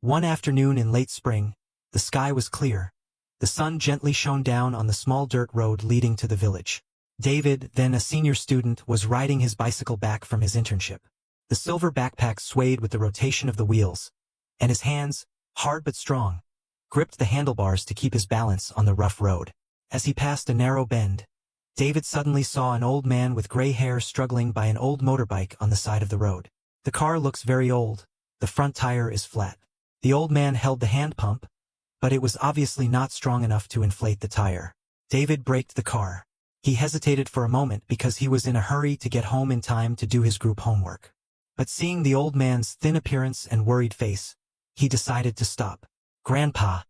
One afternoon in late spring, the sky was clear. The sun gently shone down on the small dirt road leading to the village. David, then a senior student, was riding his bicycle back from his internship. The silver backpack swayed with the rotation of the wheels, and his hands, hard but strong, gripped the handlebars to keep his balance on the rough road. As he passed a narrow bend, David suddenly saw an old man with gray hair struggling by an old motorbike on the side of the road. The car looks very old. The front tire is flat. The old man held the hand pump, but it was obviously not strong enough to inflate the tire. David braked the car. He hesitated for a moment because he was in a hurry to get home in time to do his group homework. But seeing the old man's thin appearance and worried face, he decided to stop. "Grandpa,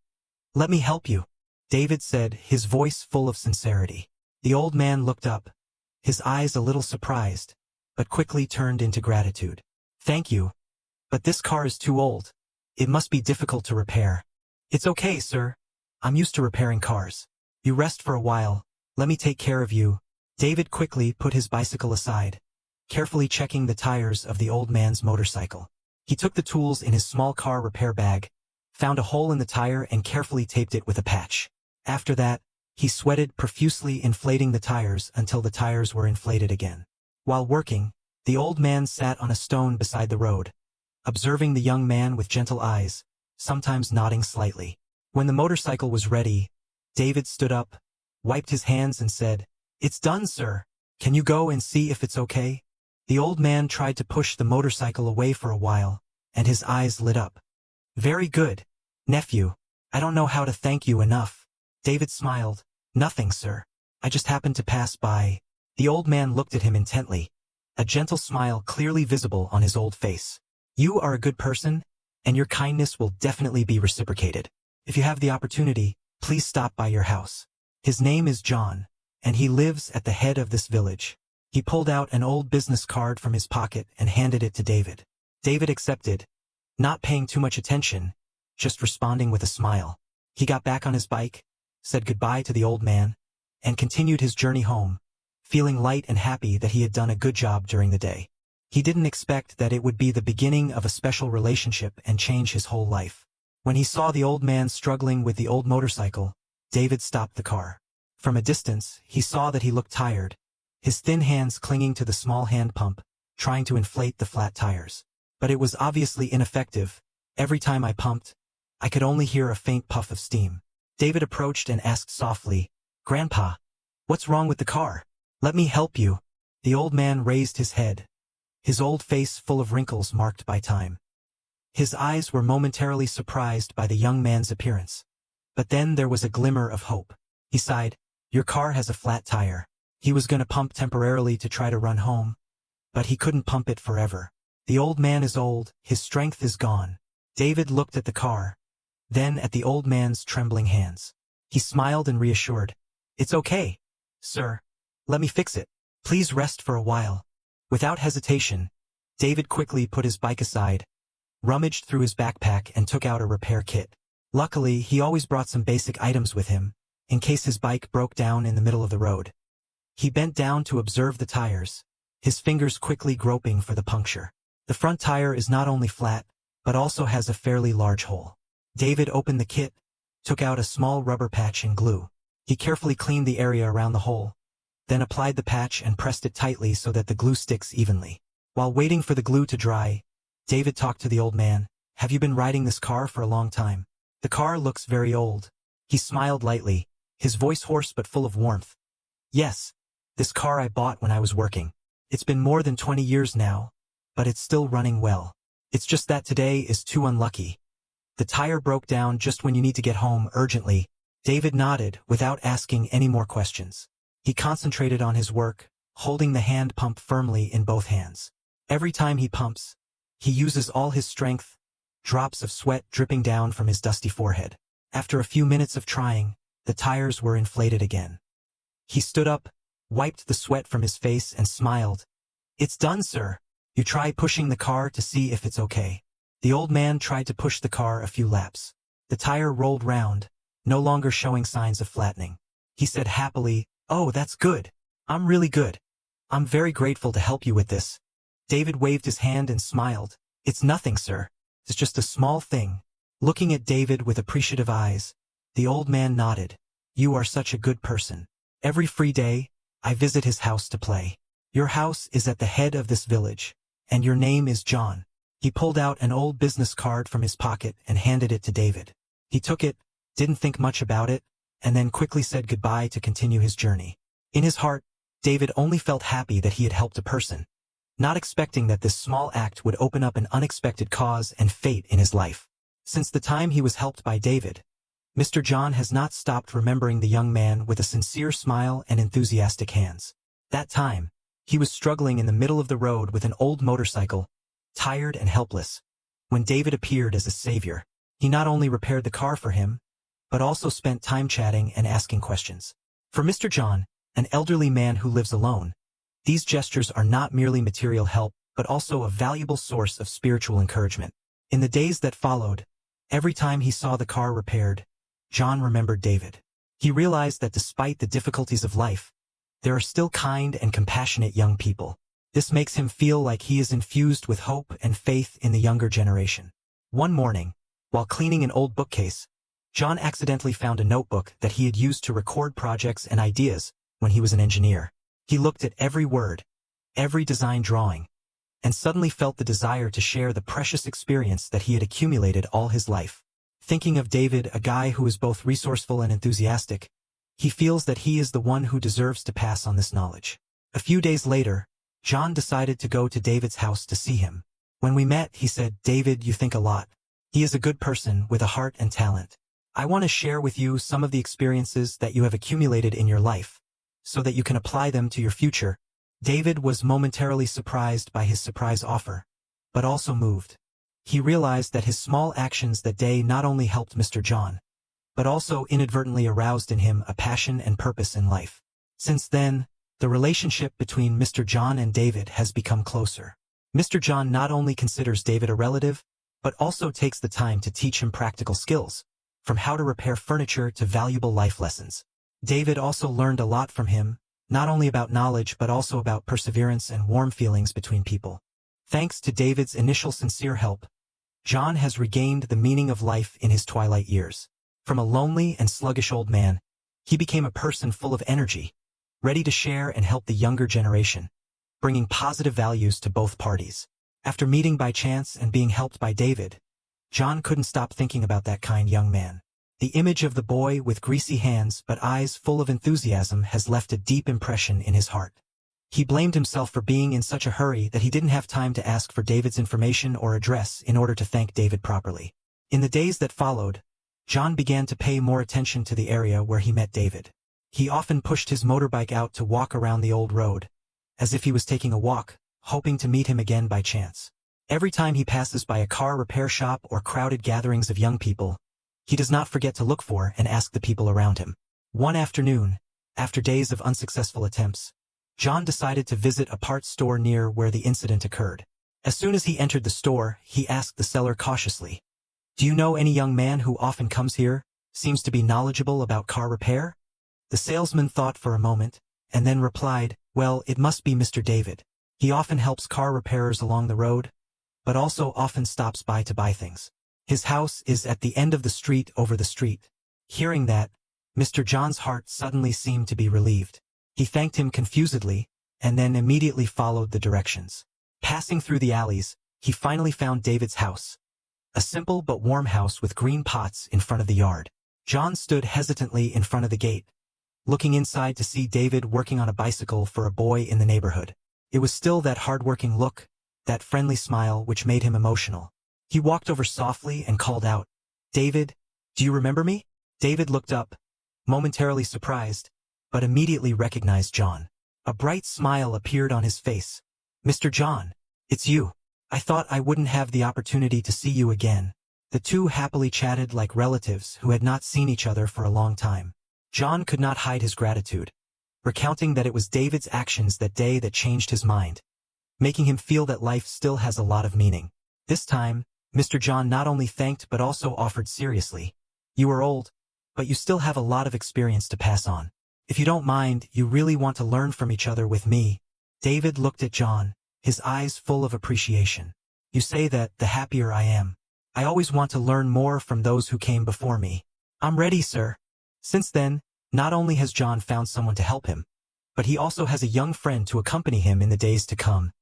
let me help you," David said, his voice full of sincerity. The old man looked up, his eyes a little surprised, but quickly turned into gratitude. "Thank you, but this car is too old. It must be difficult to repair." "It's okay, sir. I'm used to repairing cars. You rest for a while. Let me take care of you." David quickly put his bicycle aside, carefully checking the tires of the old man's motorcycle. He took the tools in his small car repair bag, found a hole in the tire and carefully taped it with a patch. After that, he sweated profusely, inflating the tires until the tires were inflated again. While working, the old man sat on a stone beside the road, observing the young man with gentle eyes, sometimes nodding slightly. When the motorcycle was ready, David stood up, wiped his hands and said, "It's done, sir. Can you go and see if it's okay?" The old man tried to push the motorcycle away for a while, and his eyes lit up. "Very good, nephew. I don't know how to thank you enough." David smiled. "Nothing, sir. I just happened to pass by." The old man looked at him intently, a gentle smile clearly visible on his old face. "You are a good person, and your kindness will definitely be reciprocated. If you have the opportunity, please stop by your house. His name is John, and he lives at the head of this village." He pulled out an old business card from his pocket and handed it to David. David accepted, not paying too much attention, just responding with a smile. He got back on his bike, said goodbye to the old man, and continued his journey home, feeling light and happy that he had done a good job during the day. He didn't expect that it would be the beginning of a special relationship and change his whole life. When he saw the old man struggling with the old motorcycle, David stopped the car. From a distance, he saw that he looked tired, his thin hands clinging to the small hand pump, trying to inflate the flat tires. But it was obviously ineffective. "Every time I pumped, I could only hear a faint puff of steam." David approached and asked softly, "Grandpa, what's wrong with the car? Let me help you." The old man raised his head, his old face full of wrinkles marked by time. His eyes were momentarily surprised by the young man's appearance. But then there was a glimmer of hope. He sighed, "Your car has a flat tire." He was going to pump temporarily to try to run home, but he couldn't pump it forever. The old man is old, his strength is gone. David looked at the car, then at the old man's trembling hands. He smiled and reassured, "It's okay, sir. Let me fix it. Please rest for a while." Without hesitation, David quickly put his bike aside, rummaged through his backpack and took out a repair kit. Luckily, he always brought some basic items with him, in case his bike broke down in the middle of the road. He bent down to observe the tires, his fingers quickly groping for the puncture. The front tire is not only flat, but also has a fairly large hole. David opened the kit, took out a small rubber patch and glue. He carefully cleaned the area around the hole, then applied the patch and pressed it tightly so that the glue sticks evenly. While waiting for the glue to dry, David talked to the old man. "Have you been riding this car for a long time? The car looks very old." He smiled lightly, his voice hoarse but full of warmth. "Yes, this car I bought when I was working. It's been more than 20 years now, but it's still running well. It's just that today is too unlucky. The tire broke down just when you need to get home urgently." David nodded without asking any more questions. He concentrated on his work, holding the hand pump firmly in both hands. Every time he pumps, he uses all his strength, drops of sweat dripping down from his dusty forehead. After a few minutes of trying, the tires were inflated again. He stood up, wiped the sweat from his face and smiled. "It's done, sir. You try pushing the car to see if it's okay." The old man tried to push the car a few laps. The tire rolled round, no longer showing signs of flattening. He said happily, "Oh, that's good. I'm really good. I'm very grateful to help you with this." David waved his hand and smiled. "It's nothing, sir. It's just a small thing. Looking at David with appreciative eyes, the old man nodded. "You are such a good person. Every free day, I visit his house to play. Your house is at the head of this village, and your name is John." He pulled out an old business card from his pocket and handed it to David. He took it, didn't think much about it, and then quickly said goodbye to continue his journey. In his heart, David only felt happy that he had helped a person, not expecting that this small act would open up an unexpected cause and fate in his life. Since the time he was helped by David, Mr. John has not stopped remembering the young man with a sincere smile and enthusiastic hands. That time, he was struggling in the middle of the road with an old motorcycle, tired and helpless. When David appeared as a savior, he not only repaired the car for him, but also spent time chatting and asking questions. For Mr. John, an elderly man who lives alone, these gestures are not merely material help, but also a valuable source of spiritual encouragement. In the days that followed, every time he saw the car repaired, John remembered David. He realized that despite the difficulties of life, there are still kind and compassionate young people. This makes him feel like he is infused with hope and faith in the younger generation. One morning, while cleaning an old bookcase, John accidentally found a notebook that he had used to record projects and ideas when he was an engineer. He looked at every word, every design drawing, and suddenly felt the desire to share the precious experience that he had accumulated all his life. Thinking of David, a guy who is both resourceful and enthusiastic, he feels that he is the one who deserves to pass on this knowledge. A few days later, John decided to go to David's house to see him. When we met, he said, "David, you think a lot. He is a good person with a heart and talent. I want to share with you some of the experiences that you have accumulated in your life, so that you can apply them to your future." David was momentarily surprised by his surprise offer, but also moved. He realized that his small actions that day not only helped Mr. John, but also inadvertently aroused in him a passion and purpose in life. Since then, the relationship between Mr. John and David has become closer. Mr. John not only considers David a relative, but also takes the time to teach him practical skills, from how to repair furniture to valuable life lessons. David also learned a lot from him, not only about knowledge but also about perseverance and warm feelings between people. Thanks to David's initial sincere help, John has regained the meaning of life in his twilight years. From a lonely and sluggish old man, he became a person full of energy, ready to share and help the younger generation, bringing positive values to both parties. After meeting by chance and being helped by David, John couldn't stop thinking about that kind young man. The image of the boy with greasy hands but eyes full of enthusiasm has left a deep impression in his heart. He blamed himself for being in such a hurry that he didn't have time to ask for David's information or address in order to thank David properly. In the days that followed, John began to pay more attention to the area where he met David. He often pushed his motorbike out to walk around the old road, as if he was taking a walk, hoping to meet him again by chance. Every time he passes by a car repair shop or crowded gatherings of young people, he does not forget to look for and ask the people around him. One afternoon, after days of unsuccessful attempts, John decided to visit a parts store near where the incident occurred. As soon as he entered the store, he asked the seller cautiously, "Do you know any young man who often comes here, seems to be knowledgeable about car repair?" The salesman thought for a moment, and then replied, "Well, it must be Mr. David. He often helps car repairers along the road, but also often stops by to buy things. His house is at the end of the street over the street." Hearing that, Mr. John's heart suddenly seemed to be relieved. He thanked him confusedly, and then immediately followed the directions. Passing through the alleys, he finally found David's house. A simple but warm house with green pots in front of the yard. John stood hesitantly in front of the gate, looking inside to see David working on a bicycle for a boy in the neighborhood. It was still that hard-working look, that friendly smile which made him emotional. He walked over softly and called out, "David, do you remember me?" David looked up, momentarily surprised, but immediately recognized John. A bright smile appeared on his face. "Mr. John, it's you. I thought I wouldn't have the opportunity to see you again." The two happily chatted like relatives who had not seen each other for a long time. John could not hide his gratitude, recounting that it was David's actions that day that changed his mind, making him feel that life still has a lot of meaning. This time, Mr. John not only thanked but also offered seriously, "You are old, but you still have a lot of experience to pass on. If you don't mind, you really want to learn from each other with me." David looked at John, his eyes full of appreciation. "You say that, the happier I am. I always want to learn more from those who came before me. I'm ready, sir. Since then, not only has John found someone to help him, but he also has a young friend to accompany him in the days to come,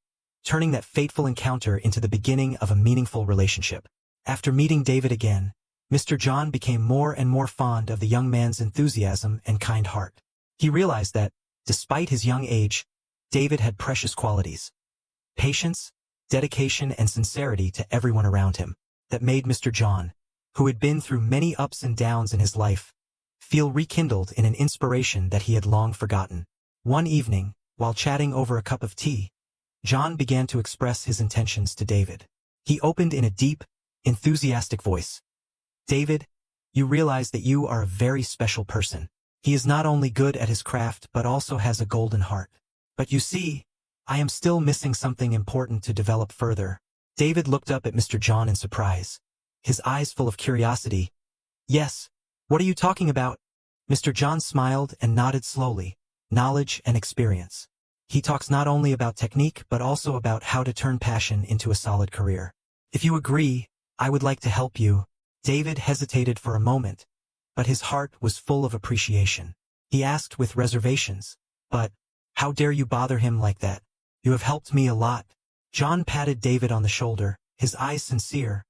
turning that fateful encounter into the beginning of a meaningful relationship. After meeting David again, Mr. John became more and more fond of the young man's enthusiasm and kind heart. He realized that, despite his young age, David had precious qualities: patience, dedication, and sincerity to everyone around him, that made Mr. John, who had been through many ups and downs in his life, feel rekindled in an inspiration that he had long forgotten. One evening, while chatting over a cup of tea, John began to express his intentions to David. He opened in a deep, enthusiastic voice. "David, you realize that you are a very special person. He is not only good at his craft but also has a golden heart. But you see, I am still missing something important to develop further." David looked up at Mr. John in surprise, his eyes full of curiosity. "Yes, what are you talking about?" Mr. John smiled and nodded slowly. "Knowledge and experience. He talks not only about technique but also about how to turn passion into a solid career. If you agree, I would like to help you." David hesitated for a moment, but his heart was full of appreciation. He asked with reservations, "But, how dare you bother him like that? You have helped me a lot." John patted David on the shoulder, his eyes sincere.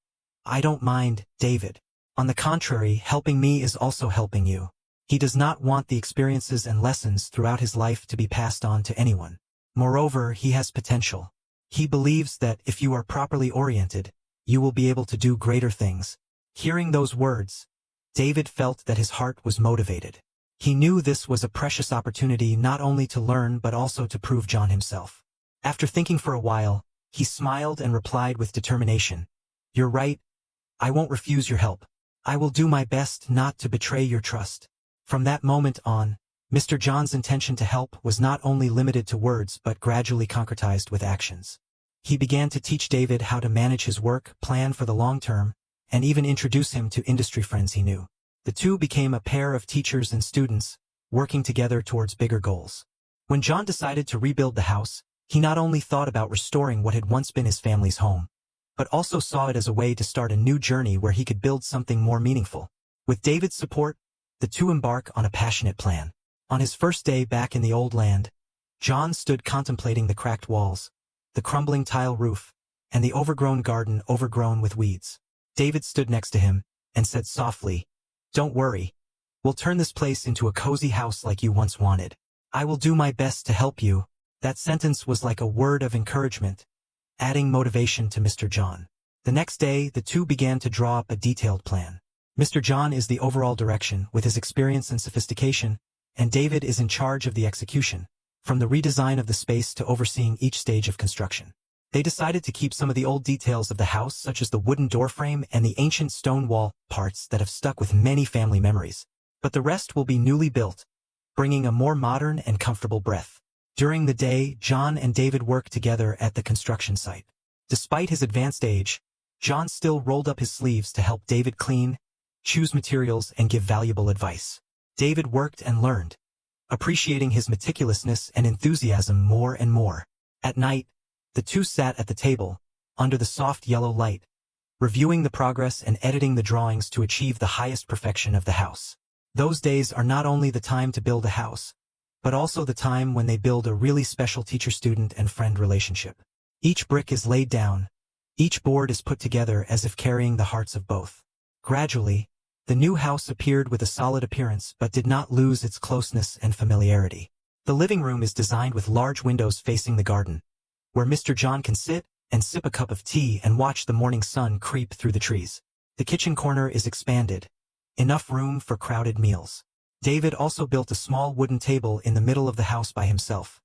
"I don't mind, David. On the contrary, helping me is also helping you." He does not want the experiences and lessons throughout his life to be passed on to anyone. Moreover, he has potential. He believes that if you are properly oriented, you will be able to do greater things. Hearing those words, David felt that his heart was motivated. He knew this was a precious opportunity not only to learn but also to prove John himself. After thinking for a while, he smiled and replied with determination, "You're right. I won't refuse your help. I will do my best not to betray your trust." From that moment on, Mr. John's intention to help was not only limited to words but gradually concretized with actions. He began to teach David how to manage his work, plan for the long term, and even introduce him to industry friends he knew. The two became a pair of teachers and students, working together towards bigger goals. When John decided to rebuild the house, he not only thought about restoring what had once been his family's home, but also saw it as a way to start a new journey where he could build something more meaningful. With David's support, the two embark on a passionate plan. On his first day back in the old land, John stood contemplating the cracked walls, the crumbling tile roof, and the overgrown garden overgrown with weeds. David stood next to him and said softly, "Don't worry. We'll turn this place into a cozy house like you once wanted. I will do my best to help you." That sentence was like a word of encouragement, adding motivation to Mr. John. The next day, the two began to draw up a detailed plan. Mr. John is the overall direction with his experience and sophistication, and David is in charge of the execution, from the redesign of the space to overseeing each stage of construction. They decided to keep some of the old details of the house, such as the wooden doorframe and the ancient stone wall parts that have stuck with many family memories. But the rest will be newly built, bringing a more modern and comfortable breath. During the day, John and David worked together at the construction site. Despite his advanced age, John still rolled up his sleeves to help David clean, choose materials, and give valuable advice. David worked and learned, appreciating his meticulousness and enthusiasm more and more. At night, the two sat at the table, under the soft yellow light, reviewing the progress and editing the drawings to achieve the highest perfection of the house. Those days are not only the time to build a house, but also the time when they build a really special teacher-student and friend relationship. Each brick is laid down, each board is put together as if carrying the hearts of both. Gradually, the new house appeared with a solid appearance but did not lose its closeness and familiarity. The living room is designed with large windows facing the garden, where Mr. John can sit and sip a cup of tea and watch the morning sun creep through the trees. The kitchen corner is expanded, enough room for crowded meals. David also built a small wooden table in the middle of the house by himself,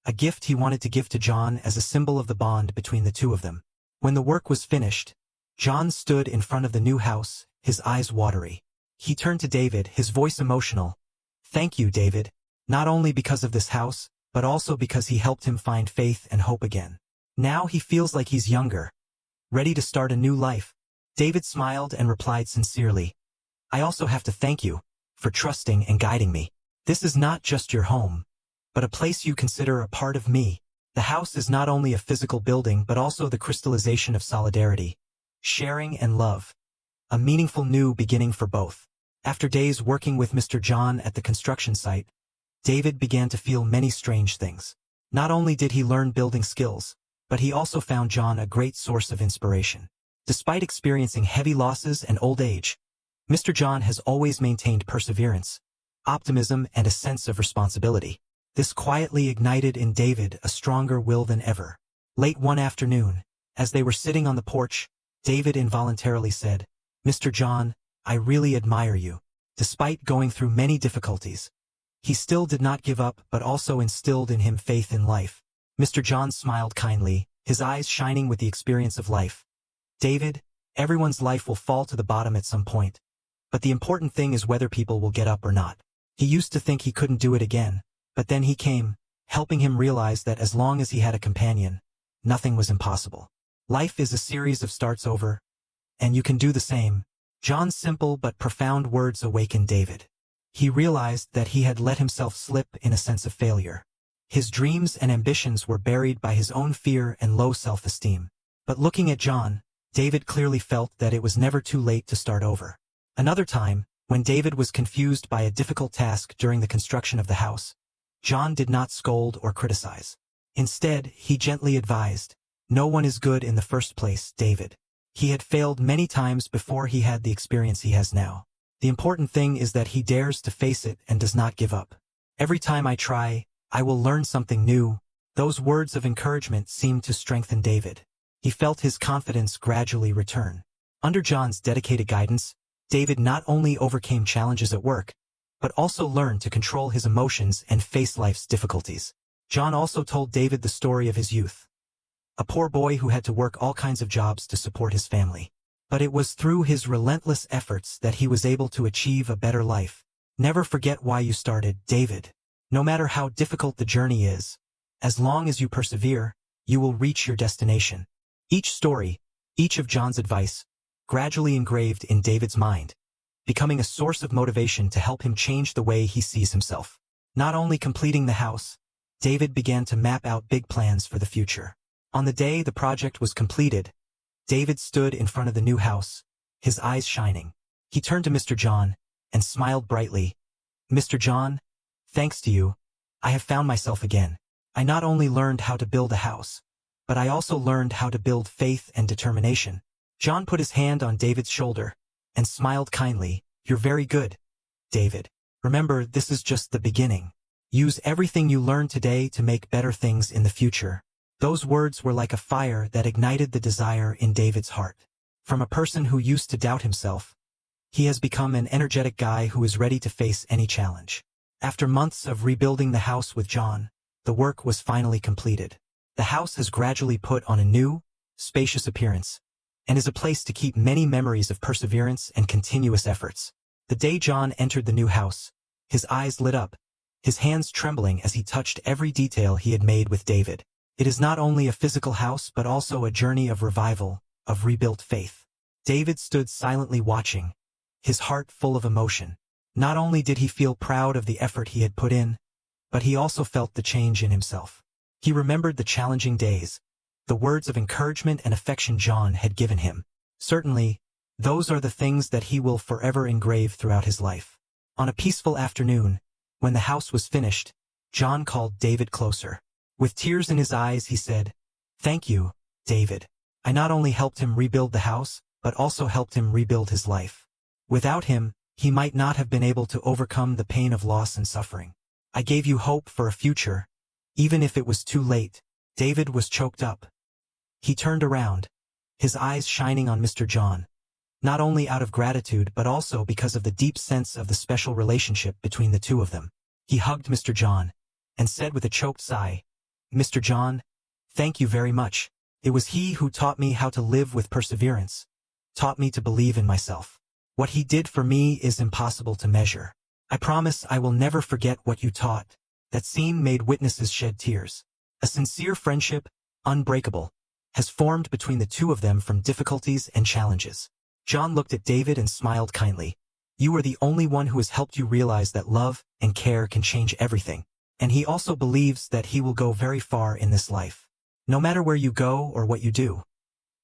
a gift he wanted to give to John as a symbol of the bond between the two of them. When the work was finished, John stood in front of the new house, his eyes watery. He turned to David, his voice emotional. "Thank you, David, not only because of this house, but also because he helped him find faith and hope again. Now he feels like he's younger, ready to start a new life." David smiled and replied sincerely, "I also have to thank you for trusting and guiding me. This is not just your home, but a place you consider a part of me." The house is not only a physical building but also the crystallization of solidarity, sharing and love. A meaningful new beginning for both. After days working with Mr. John at the construction site, David began to feel many strange things. Not only did he learn building skills, but he also found John a great source of inspiration. Despite experiencing heavy losses and old age, Mr. John has always maintained perseverance, optimism, and a sense of responsibility. This quietly ignited in David a stronger will than ever. Late one afternoon, as they were sitting on the porch, David involuntarily said, "Mr. John, I really admire you." Despite going through many difficulties, he still did not give up but also instilled in him faith in life. Mr. John smiled kindly, his eyes shining with the experience of life. "David, everyone's life will fall to the bottom at some point. But the important thing is whether people will get up or not." He used to think he couldn't do it again, but then he came, helping him realize that as long as he had a companion, nothing was impossible. Life is a series of starts over, and you can do the same. John's simple but profound words awakened David. He realized that he had let himself slip in a sense of failure. His dreams and ambitions were buried by his own fear and low self-esteem. But looking at John, David clearly felt that it was never too late to start over. Another time, when David was confused by a difficult task during the construction of the house, John did not scold or criticize. Instead, he gently advised, "No one is good in the first place, David. He had failed many times before he had the experience he has now. The important thing is that he dares to face it and does not give up. Every time I try, I will learn something new." Those words of encouragement seemed to strengthen David. He felt his confidence gradually return. Under John's dedicated guidance, David not only overcame challenges at work, but also learned to control his emotions and face life's difficulties. John also told David the story of his youth. A poor boy who had to work all kinds of jobs to support his family. But it was through his relentless efforts that he was able to achieve a better life. Never forget why you started, David. No matter how difficult the journey is, as long as you persevere, you will reach your destination. Each story, each of John's advice, gradually engraved in David's mind, becoming a source of motivation to help him change the way he sees himself. Not only completing the house, David began to map out big plans for the future. On the day the project was completed, David stood in front of the new house, his eyes shining. He turned to Mr. John and smiled brightly. "Mr. John, thanks to you, I have found myself again. I not only learned how to build a house, but I also learned how to build faith and determination." John put his hand on David's shoulder and smiled kindly. "You're very good, David. Remember, this is just the beginning. Use everything you learned today to make better things in the future." Those words were like a fire that ignited the desire in David's heart. From a person who used to doubt himself, he has become an energetic guy who is ready to face any challenge. After months of rebuilding the house with John, the work was finally completed. The house has gradually put on a new, spacious appearance, and is a place to keep many memories of perseverance and continuous efforts. The day John entered the new house, his eyes lit up, his hands trembling as he touched every detail he had made with David. It is not only a physical house but also a journey of revival, of rebuilt faith. David stood silently watching, his heart full of emotion. Not only did he feel proud of the effort he had put in, but he also felt the change in himself. He remembered the challenging days, the words of encouragement and affection John had given him. Certainly, those are the things that he will forever engrave throughout his life. On a peaceful afternoon, when the house was finished, John called David closer. With tears in his eyes, he said, "Thank you, David. I not only helped him rebuild the house, but also helped him rebuild his life. Without him, he might not have been able to overcome the pain of loss and suffering. I gave you hope for a future, even if it was too late." David was choked up. He turned around, his eyes shining on Mr. John, not only out of gratitude but also because of the deep sense of the special relationship between the two of them. He hugged Mr. John and said with a choked sigh, "Mr. John, thank you very much. It was he who taught me how to live with perseverance, taught me to believe in myself. What he did for me is impossible to measure. I promise I will never forget what you taught." That scene made witnesses shed tears. A sincere friendship, unbreakable, has formed between the two of them from difficulties and challenges. John looked at David and smiled kindly. "You are the only one who has helped you realize that love and care can change everything. And he also believes that he will go very far in this life. No matter where you go or what you do,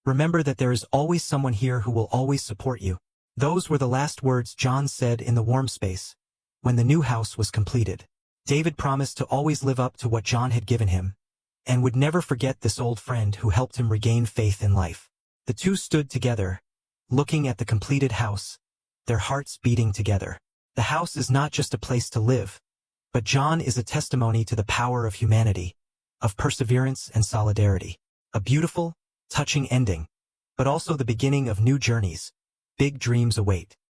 Remember that there is always someone here who will always support you. Those were the last words John said in the warm space. When the new house was completed, David promised to always live up to what John had given him, and would never forget this old friend who helped him regain faith in life. The two stood together, looking at the completed house, their hearts beating together. The house is not just a place to live, but John is a testimony to the power of humanity, of perseverance and solidarity. A beautiful, touching ending, but also the beginning of new journeys. Big dreams await.